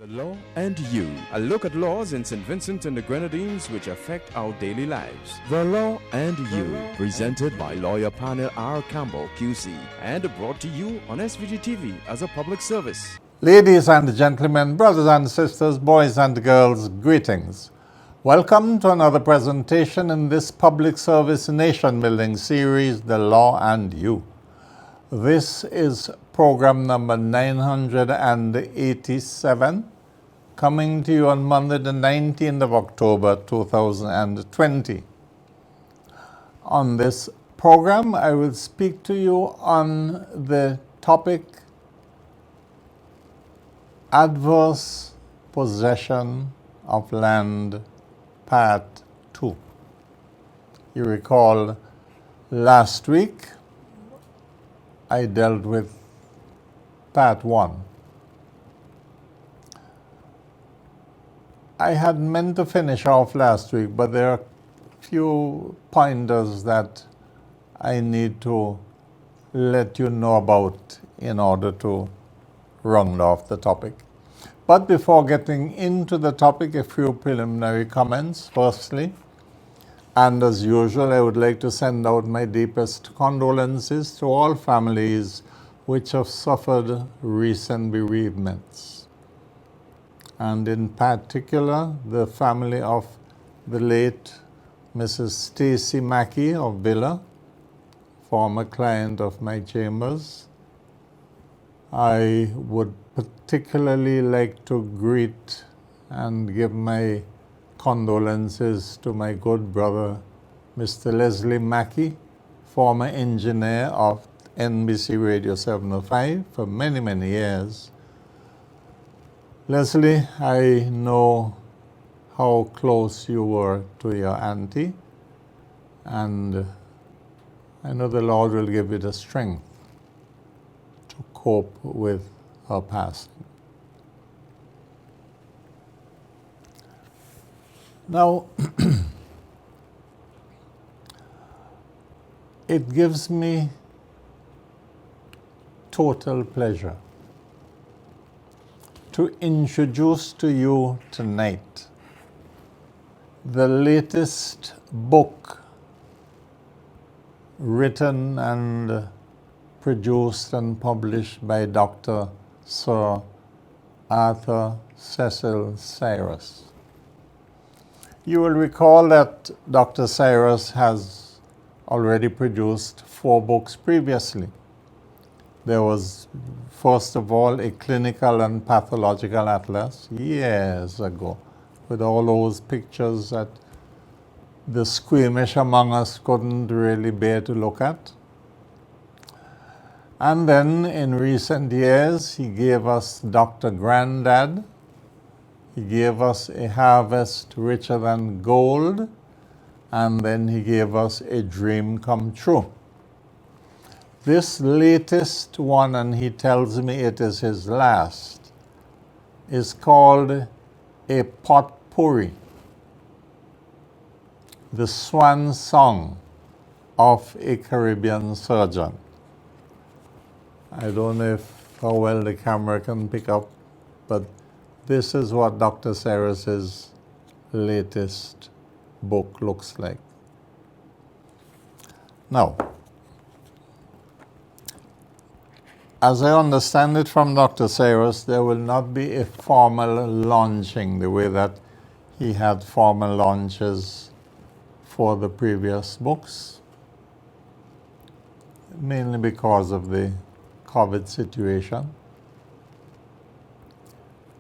The Law and You. A look at laws in St. Vincent and the Grenadines which affect our daily lives. The Law and You. Presented by lawyer panel P.R Campbell QC. And brought to you on SVG-TV as a public service. Ladies and gentlemen, brothers and sisters, boys and girls, greetings. Welcome to another presentation in this public service nation-building series, The Law and You. This is program number 987, coming to you on Monday the 19th of October 2020. On this program, I will speak to you on the topic Adverse Possession of Land, Part 2. You recall last week I dealt with Part 1. I had meant to finish off last week, but there are a few pointers that I need to let you know about in order to round off the topic. But before getting into the topic, a few preliminary comments. Firstly, and as usual, I would like to send out my deepest condolences to all families which have suffered recent bereavements, and in particular the family of the late Mrs. Stacy Mackey of Villa, former client of my chambers. I would particularly like to greet and give my condolences to my good brother, Mr. Leslie Mackey, former engineer of NBC Radio 705 for many, many years. Leslie, I know how close you were to your auntie, and I know the Lord will give you the strength to cope with her passing. Now, it gives me total pleasure to introduce to you tonight the latest book written and produced and published by Dr. Sir Arthur Cecil Cyrus. You will recall that Dr. Cyrus has already produced 4 books previously. There was, first of all, a clinical and pathological atlas years ago, with all those pictures that the squeamish among us couldn't really bear to look at. And then in recent years, he gave us Dr. Grandad. He gave us A Harvest Richer Than Gold, and then he gave us A Dream Come True. This latest one, and he tells me it is his last, is called A Potpourri, the Swan Song of a Caribbean Surgeon. I don't know how well the camera can pick up, but this is what Dr. Cyrus's latest book looks like. Now, as I understand it from Dr. Cyrus, there will not be a formal launching the way that he had formal launches for the previous books, mainly because of the COVID situation.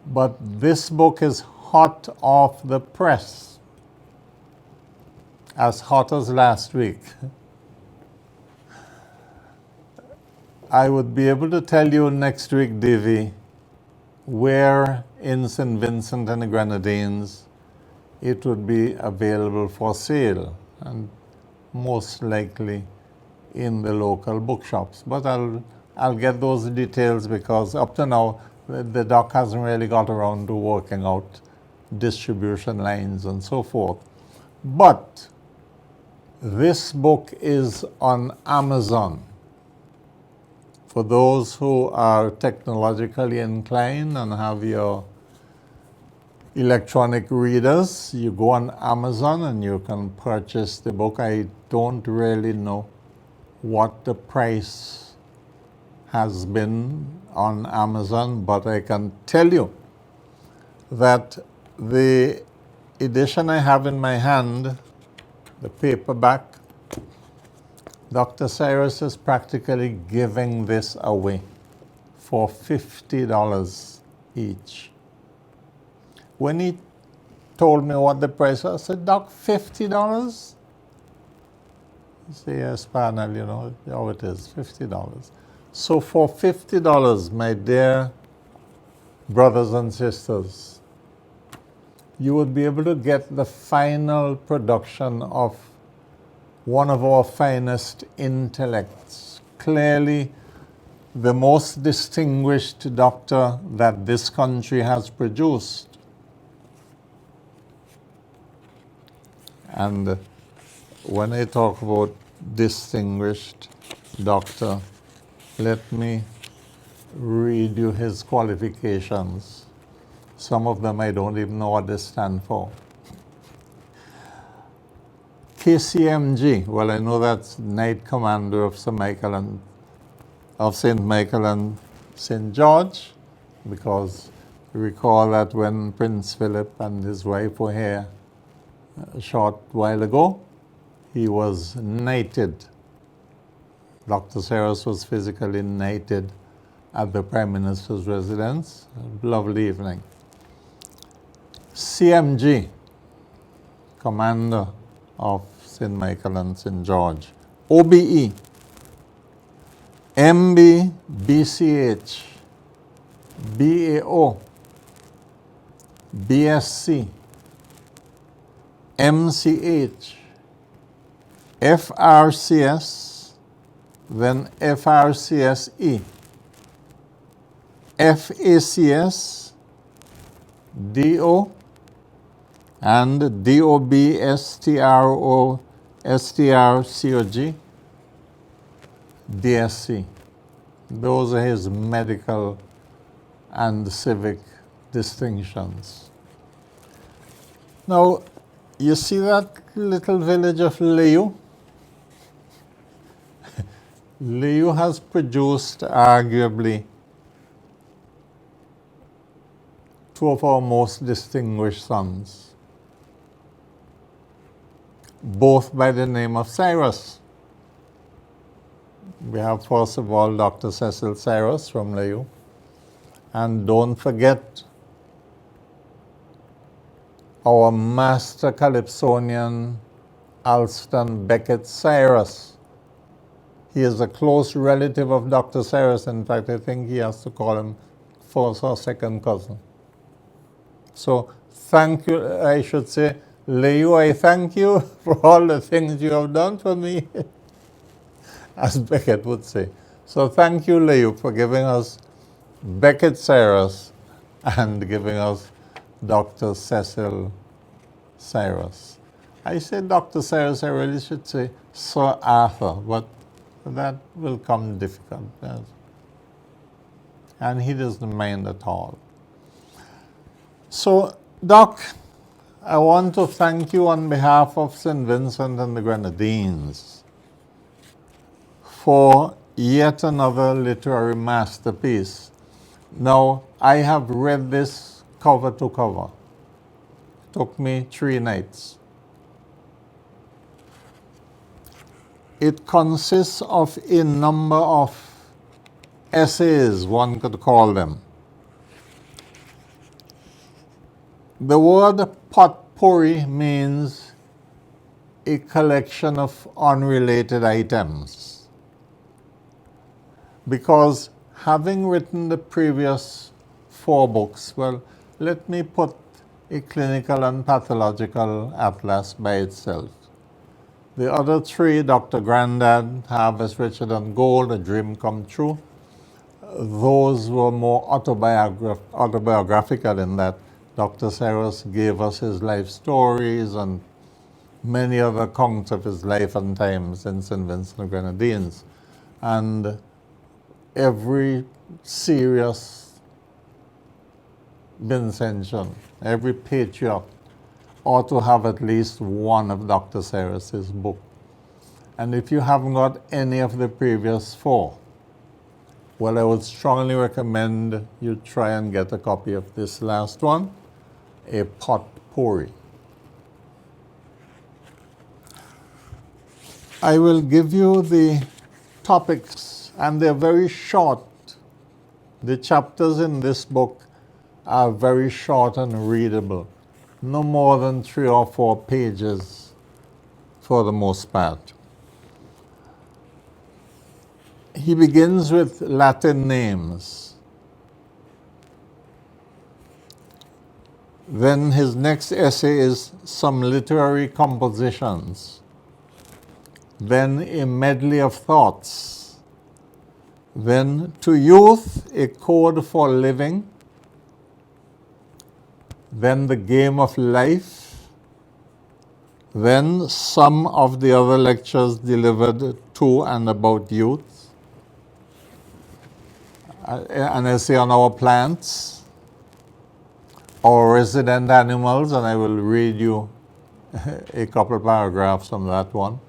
But this book is hot off the press, as hot as last week. I would be able to tell you next week, Davy, where in St. Vincent and the Grenadines it would be available for sale, and most likely in the local bookshops. But I'll get those details, because up to now the doc hasn't really got around to working out distribution lines and so forth. But this book is on Amazon. For those who are technologically inclined and have your electronic readers. You go on Amazon and you can purchase the book. I don't really know what the price has been on Amazon, but I can tell you that the edition I have in my hand, the paperback, Dr. Cyrus is practically giving this away for $50 each. When he told me what the price was, I said, Doc, $50? He said, yes, panel, you know how it is, $50. So for $50, my dear brothers and sisters, you would be able to get the final production of one of our finest intellects, clearly the most distinguished doctor that this country has produced. And when I talk about distinguished doctor, let me read you his qualifications. Some of them I don't even know what they stand for. KCMG, well, I know that's Knight Commander of St. Michael and St. George, because you recall that when Prince Philip and his wife were here a short while ago, he was knighted. Dr. Cyrus was physically knighted at the Prime Minister's residence. A lovely evening. CMG, Commander of St. Michael and St. George. OBE, MB, BCH, BAO, BSc, MCH, FRCS, then FRCSE, FACS, DO, and DOB, STRO, STRCOG, DSC. Those are his medical and civic distinctions. Now, you see that little village of Liu? Liu has produced arguably two of our most distinguished sons, both by the name of Cyrus. We have, first of all, Dr. Cecil Cyrus from Liu, and don't forget our master calypsonian Alston Beckett Cyrus. He is a close relative of Dr. Cyrus. In fact, I think he has to call him first or second cousin. So thank you, I should say, Liu, I thank you for all the things you have done for me, as Beckett would say. So thank you, Liu, for giving us Beckett Cyrus and giving us Dr. Cecil Cyrus. I say Dr. Cyrus, I really should say Sir Arthur, but that will come difficult. Yes. And he doesn't mind at all. So, Doc, I want to thank you on behalf of St. Vincent and the Grenadines for yet another literary masterpiece. Now, I have read this cover to cover. It took me 3 nights. It consists of a number of essays, one could call them. The word potpourri means a collection of unrelated items. Because having written the previous 4 books, well, let me put a clinical and pathological atlas by itself. The other 3, Dr. Grandad, Harvest Richer Than Gold, A Dream Come True, those were more autobiographical in that Dr. Cyrus gave us his life stories and many other accounts of his life and times in St. Vincent and Grenadines. And every serious Vincentian, every patriot ought to have at least one of Dr. Cyrus's book. And if you haven't got any of the previous four, well, I would strongly recommend you try and get a copy of this last one, a potpourri. I will give you the topics, and they're very short. The chapters in this book are very short and readable, no more than 3 or 4 pages for the most part. He begins with Latin names. Then his next essay is some literary compositions. Then a medley of thoughts. Then to youth, a code for living. Then the game of life. Then some of the other lectures delivered to and about youth. An essay on our plants, our resident animals, and I will read you a couple paragraphs on that one.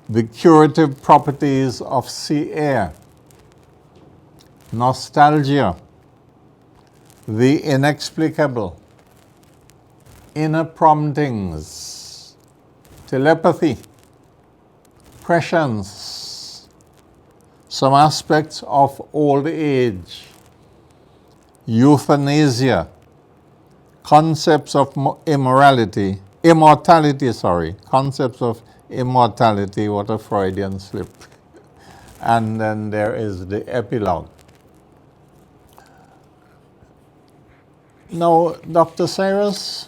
The curative properties of sea air, nostalgia, the inexplicable, inner promptings, telepathy, prescience, some aspects of old age, euthanasia, concepts of immortality, concepts of immortality, what a Freudian slip. And then there is the epilogue. Now, Dr. Cyrus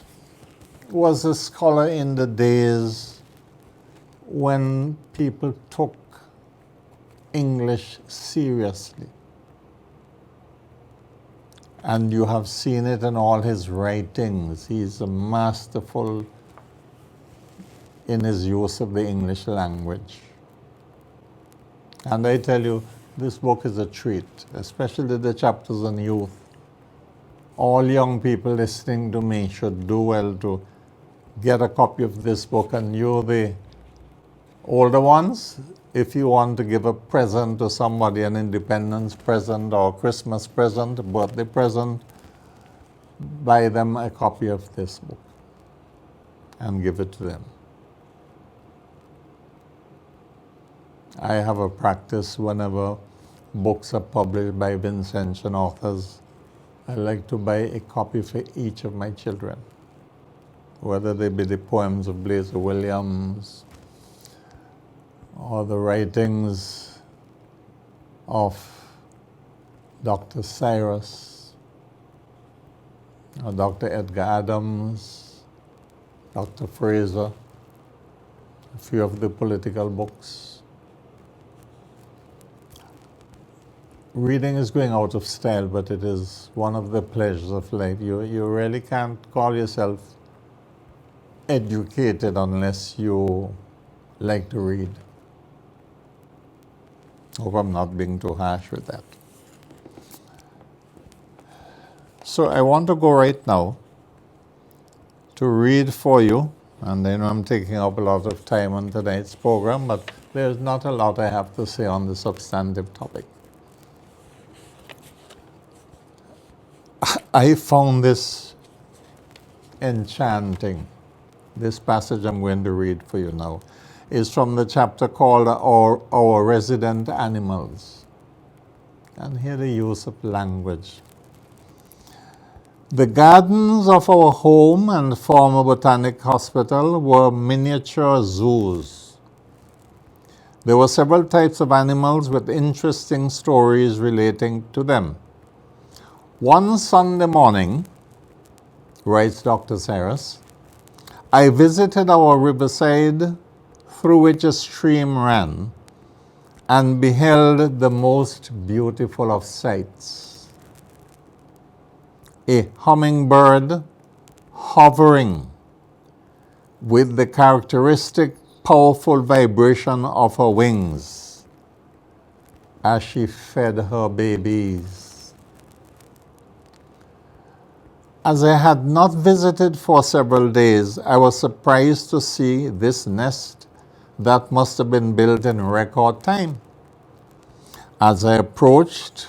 was a scholar in the days when people took English seriously. And you have seen it in all his writings. He's masterful in his use of the English language. And I tell you, this book is a treat, especially the chapters on youth. All young people listening to me should do well to get a copy of this book, and you, the older ones, if you want to give a present to somebody, an independence present or Christmas present, birthday present, buy them a copy of this book and give it to them. I have a practice whenever books are published by Vincentian authors, I like to buy a copy for each of my children, whether they be the poems of Blazer Williams, or the writings of Dr. Cyrus, or Dr. Edgar Adams, Dr. Fraser, a few of the political books. Reading is going out of style, but it is one of the pleasures of life. You really can't call yourself educated unless you like to read. Hope I'm not being too harsh with that. So I want to go right now to read for you, and I know I'm taking up a lot of time on tonight's program, but there's not a lot I have to say on the substantive topic. I found this enchanting. This passage I'm going to read for you now is from the chapter called Our Resident Animals. And here the use of language. The gardens of our home and former botanic hospital were miniature zoos. There were several types of animals with interesting stories relating to them. One Sunday morning, writes Dr. Cyrus, I visited our riverside through which a stream ran and beheld the most beautiful of sights. A hummingbird hovering with the characteristic powerful vibration of her wings as she fed her babies. As I had not visited for several days, I was surprised to see this nest that must have been built in record time. As I approached,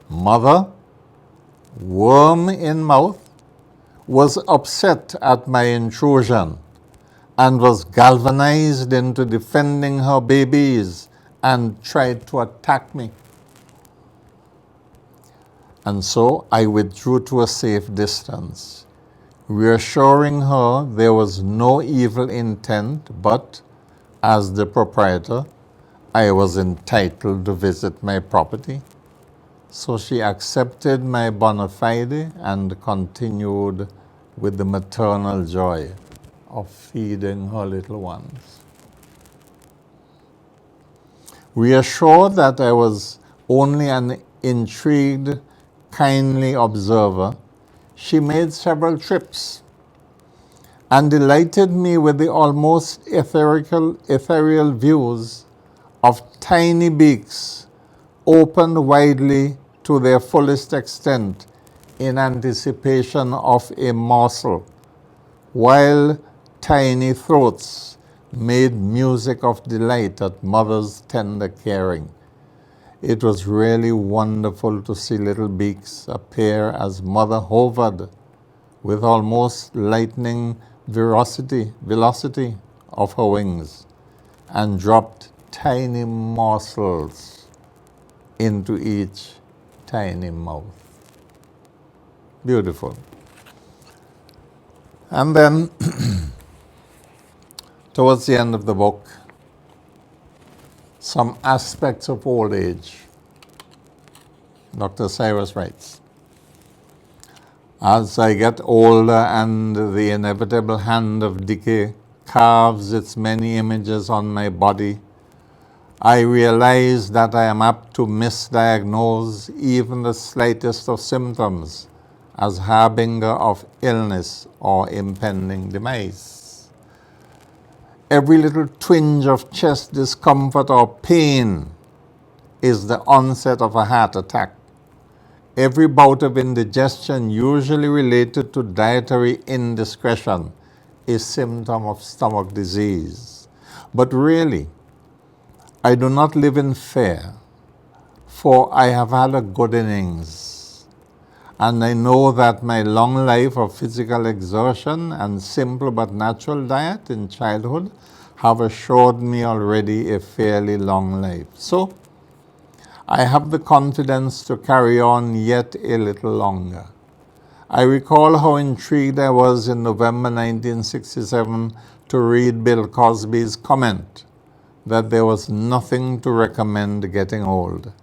mother, worm in mouth, was upset at my intrusion and was galvanized into defending her babies and tried to attack me. And so I withdrew to a safe distance, reassuring her there was no evil intent, but as the proprietor, I was entitled to visit my property. So she accepted my bona fide and continued with the maternal joy of feeding her little ones. Reassured that I was only an intrigued, kindly observer, she made several trips and delighted me with the almost ethereal views of tiny beaks opened widely to their fullest extent in anticipation of a morsel, while tiny throats made music of delight at mother's tender caring. It was really wonderful to see little beaks appear as mother hovered with almost lightning velocity of her wings and dropped tiny morsels into each tiny mouth. Beautiful. And then, towards the end of the book, some aspects of old age. Dr. Cyrus writes, as I get older and the inevitable hand of decay carves its many images on my body, I realize that I am apt to misdiagnose even the slightest of symptoms as harbinger of illness or impending demise. Every little twinge of chest discomfort or pain is the onset of a heart attack. Every bout of indigestion, usually related to dietary indiscretion, is symptom of stomach disease. But really, I do not live in fear, for I have had a good innings, and I know that my long life of physical exertion and simple but natural diet in childhood have assured me already a fairly long life. So, I have the confidence to carry on yet a little longer. I recall how intrigued I was in November 1967 to read Bill Cosby's comment that there was nothing to recommend getting old.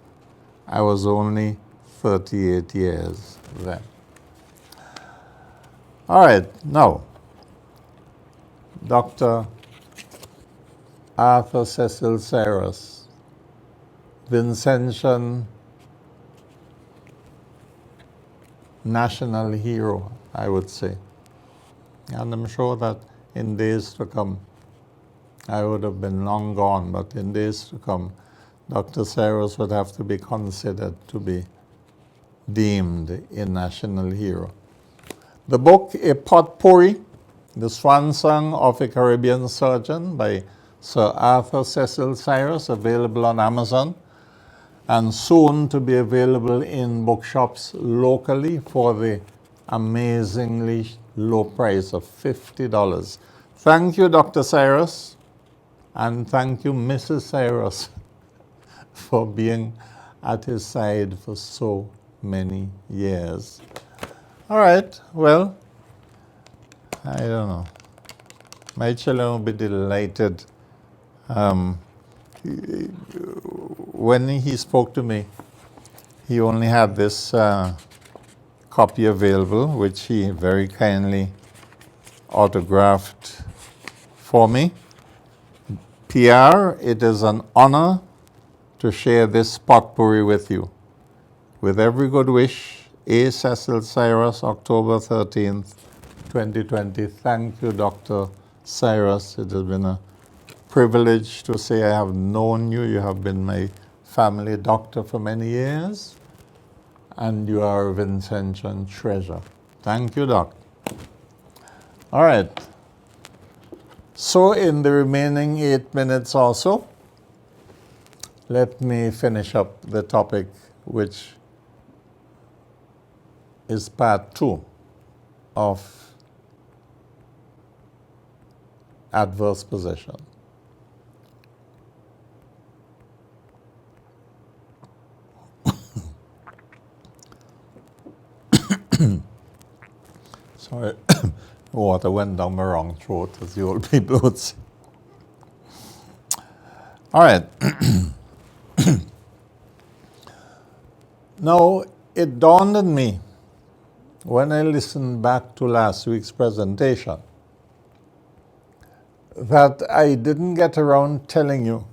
I was only 38 years then. All right, now, Dr. Arthur Cecil Cyrus, Vincentian national hero, I would say. And I'm sure that in days to come, I would have been long gone, but in days to come, Dr. Cyrus would have to be considered to be deemed a national hero. The book, A Potpourri, The Swan Song of a Caribbean Surgeon by Sir Arthur Cecil Cyrus, available on Amazon, and soon to be available in bookshops locally for the amazingly low price of $50. Thank you, Dr. Cyrus, and thank you, Mrs. Cyrus, for being at his side for so many years. All right, well, I don't know. My children will be delighted. When he spoke to me, he only had this copy available, which he very kindly autographed for me. PR, it is an honor to share this potpourri with you. With every good wish, A. Cecil Cyrus, October 13th, 2020. Thank you, Dr. Cyrus. It has been a privilege to say I have known you. You have been my family doctor for many years, and you are a Vincentian treasure. Thank you, Doc. All right. So in the remaining 8 minutes or so, let me finish up the topic, which is part 2 of adverse possession. Sorry, water went down my wrong throat, as the old people would say. All right. Now, it dawned on me when I listened back to last week's presentation that I didn't get around telling you,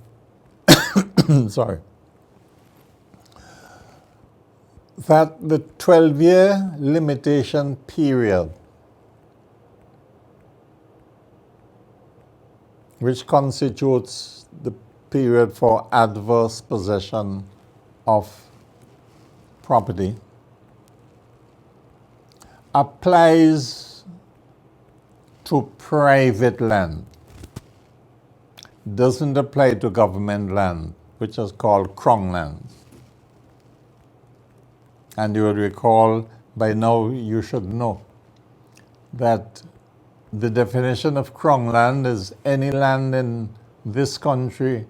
sorry, that the 12-year limitation period, which constitutes the period for adverse possession of property, applies to private land. Doesn't apply to government land, which is called Crown lands. And you would recall, by now you should know, that the definition of Crown land is any land in this country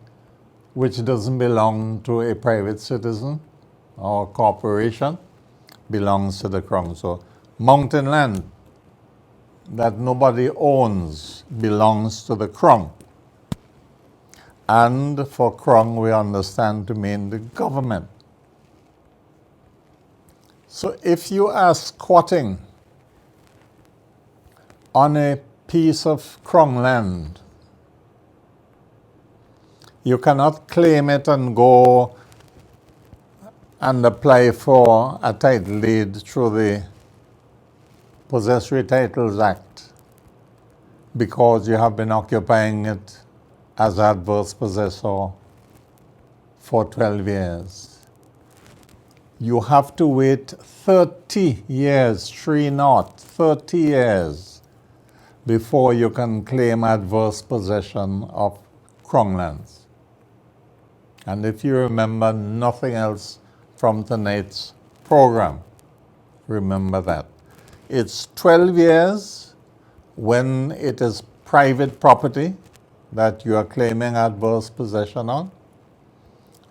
which doesn't belong to a private citizen or corporation, belongs to the Crown. So mountain land that nobody owns belongs to the Crown. And for Crown, we understand to mean the government. So if you are squatting on a piece of Crown land, you cannot claim it and go and apply for a title deed through the Possessory Titles Act because you have been occupying it as adverse possessor for 12 years. You have to wait 30 years, 30 years, before you can claim adverse possession of Crown lands. And if you remember nothing else from tonight's program, remember that. It's 12 years when it is private property that you are claiming adverse possession on,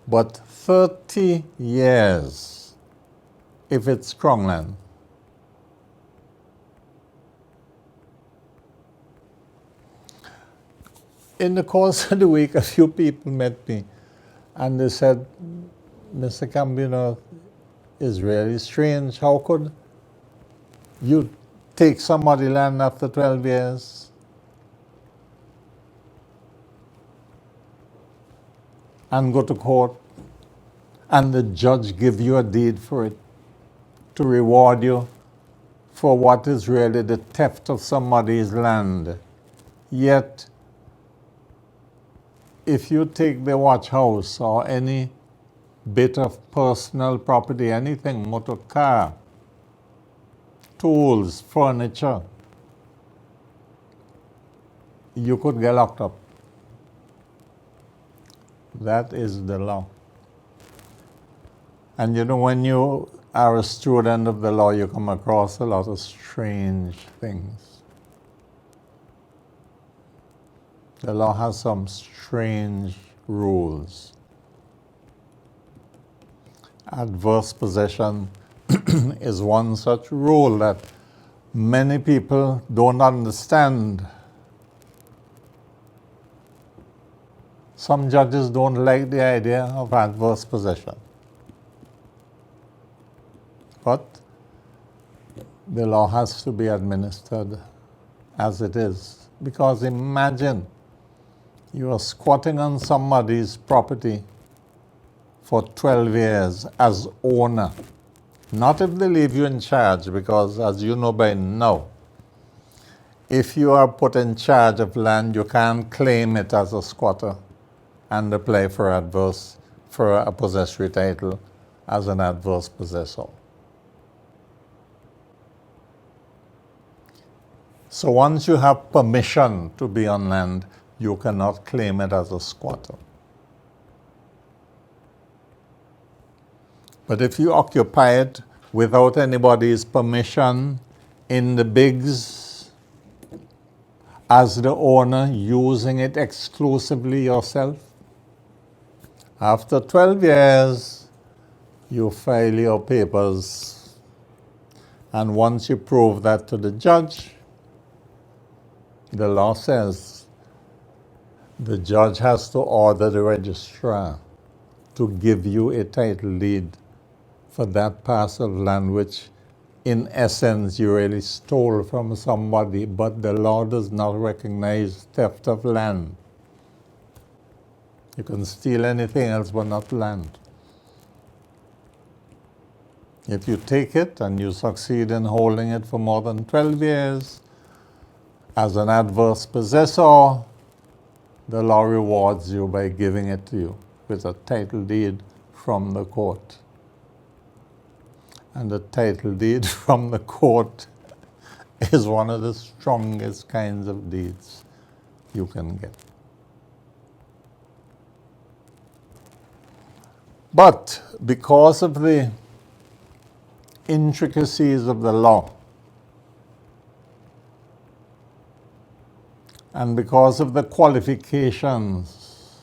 but 30 years if it's Crown land. In the course of the week, a few people met me and they said, Mr. Campbell, it's really strange. How could you take somebody's land after 12 years and go to court and the judge give you a deed for it to reward you for what is really the theft of somebody's land? Yet, if you take the watch house or any bit of personal property, anything, motor car, tools, furniture, you could get locked up. That is the law. And you know, when you are a student of the law, you come across a lot of strange things. The law has some strange rules. Adverse possession is one such rule that many people don't understand. Some judges don't like the idea of adverse possession. But the law has to be administered as it is. Because imagine you are squatting on somebody's property for 12 years as owner. Not if they leave you in charge, because as you know by now, if you are put in charge of land, you can't claim it as a squatter and apply for a possessory title as an adverse possessor. So once you have permission to be on land, you cannot claim it as a squatter. But if you occupy it without anybody's permission in the bigs, as the owner, using it exclusively yourself, after 12 years, you file your papers, and once you prove that to the judge, the law says the judge has to order the registrar to give you a title deed for that parcel of land which in essence you really stole from somebody, but the law does not recognize theft of land. You can steal anything else but not land. If you take it and you succeed in holding it for more than 12 years as an adverse possessor, the law rewards you by giving it to you with a title deed from the court. And the title deed from the court is one of the strongest kinds of deeds you can get. But because of the intricacies of the law and because of the qualifications,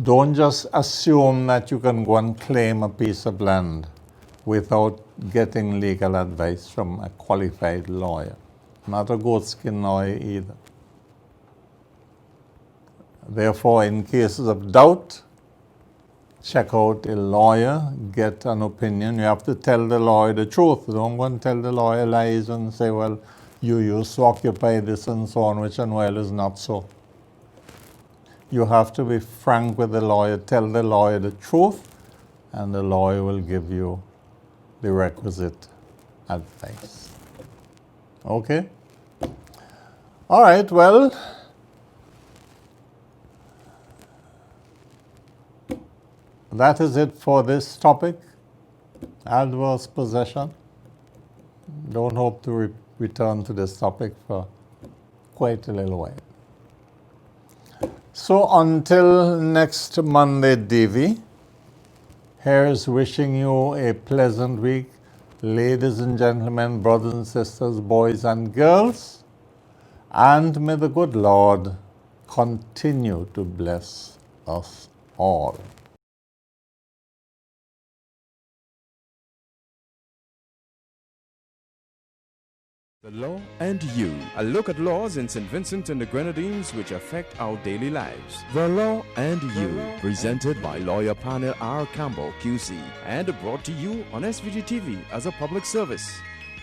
don't just assume that you can go and claim a piece of land without getting legal advice from a qualified lawyer, not a goatskin lawyer either. Therefore, in cases of doubt, check out a lawyer, get an opinion. You have to tell the lawyer the truth. Don't go and tell the lawyer lies and say, well, you used to occupy this and so on, which and well is not so. You have to be frank with the lawyer, tell the lawyer the truth, and the lawyer will give you the requisite advice. Okay? All right, well, that is it for this topic, adverse possession. Don't hope to return to this topic for quite a little while. So until next Monday, Divi, here's wishing you a pleasant week, ladies and gentlemen, brothers and sisters, boys and girls, and may the good Lord continue to bless us all. The Law and You. A look at laws in St. Vincent and the Grenadines which affect our daily lives. The Law and You. Presented by lawyer panel R. Campbell QC and brought to you on SVG-TV as a public service.